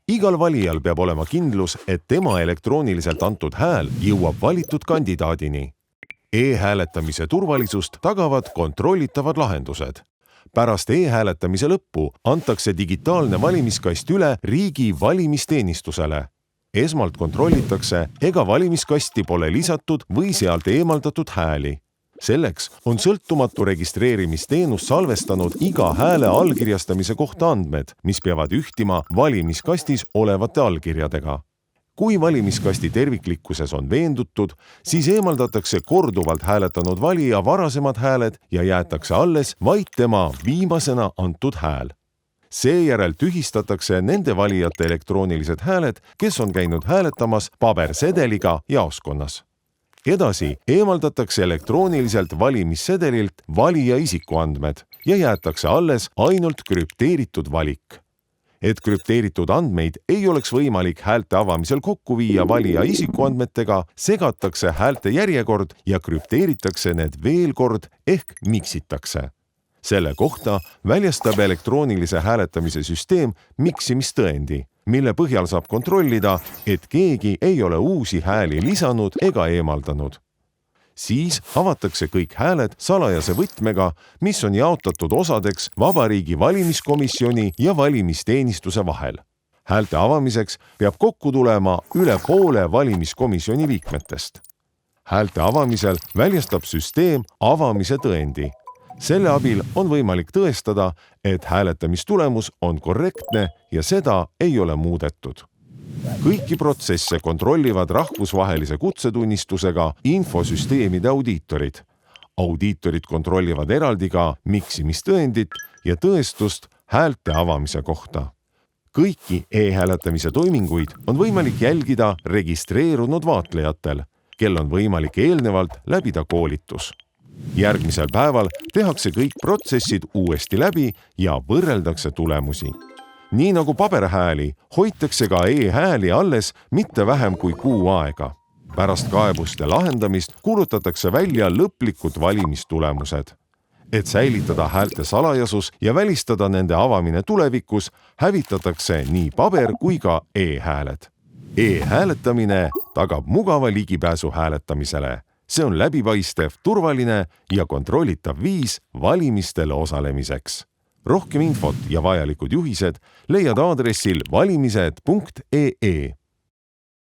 Igal valijal peab olema kindlus, et tema elektrooniliselt antud hääl jõuab valitud kandidaadini. E-hääletamise turvalisust tagavad kontrollitavad lahendused. Pärast e-hääletamise lõppu antakse digitaalne valimiskast üle riigi valimisteenistusele. Esmalt kontrollitakse, ega valimiskasti pole lisatud või sealt eemaldatud hääli. Selleks on sõltumatu registreerimisteenus salvestanud iga hääle allkirjastamise kohta andmed, mis peavad ühtima valimiskastis olevate allkirjadega. Kui valimiskasti terviklikkuses on veendutud, siis eemaldatakse korduvalt hääletanud valija varasemad hääled ja jäetakse alles vaid tema viimasena antud hääl. Seejärel tühistatakse nende valijate elektroonilised hääled, kes on käinud hääletamas pabersedeliga jaoskonnas. Edasi eemaldatakse elektrooniliselt valimissedelilt valija isikuandmed ja jäetakse alles ainult krüpteeritud valik. Et krüpteeritud andmeid ei oleks võimalik häälte avamisel kokku viia valija isikuandmetega, segatakse häälte järjekord ja krüpteeritakse need veel kord ehk miksitakse. Selle kohta väljastab elektroonilise hääletamise süsteem miksimistõendi, mille põhjal saab kontrollida, et keegi ei ole uusi hääli lisanud ega eemaldanud. Siis avatakse kõik hääled salajase võtmega, mis on jaotatud osadeks Vabariigi Valimiskomisjoni ja valimisteenistuse vahel. Häälte avamiseks peab kokku tulema üle poole valimiskomisjoni liikmetest. Häälte avamisel väljastab süsteem avamise tõendi. Selle abil on võimalik tõestada, et hääletamistulemus on korrektne ja seda ei ole muudetud. Kõiki protsesse kontrollivad rahvusvahelise kutsetunnistusega infosüsteemide audiitorid. Audiitorid kontrollivad eraldi ka miksimistõendit ja tõestust häälte avamise kohta. Kõiki e-hääletamise toiminguid on võimalik jälgida registreerunud vaatlejatel, kel on võimalik eelnevalt läbida koolitus. Järgmisel päeval tehakse kõik protsessid uuesti läbi ja võrreldakse tulemusi. Nii nagu paberhääli, hoitakse ka e-hääli alles mitte vähem kui kuu aega. Pärast kaebuste lahendamist kuulutatakse välja lõplikud valimistulemused. Et säilitada häälte salajasus ja välistada nende avamine tulevikus, hävitatakse nii paber kui ka e-hääled. E-hääletamine tagab mugava ligipääsu hääletamisele. See on läbipaistev, turvaline ja kontrollitav viis valimistel osalemiseks. Rohkem infot ja vajalikud juhised leiad aadressil valimised.ee.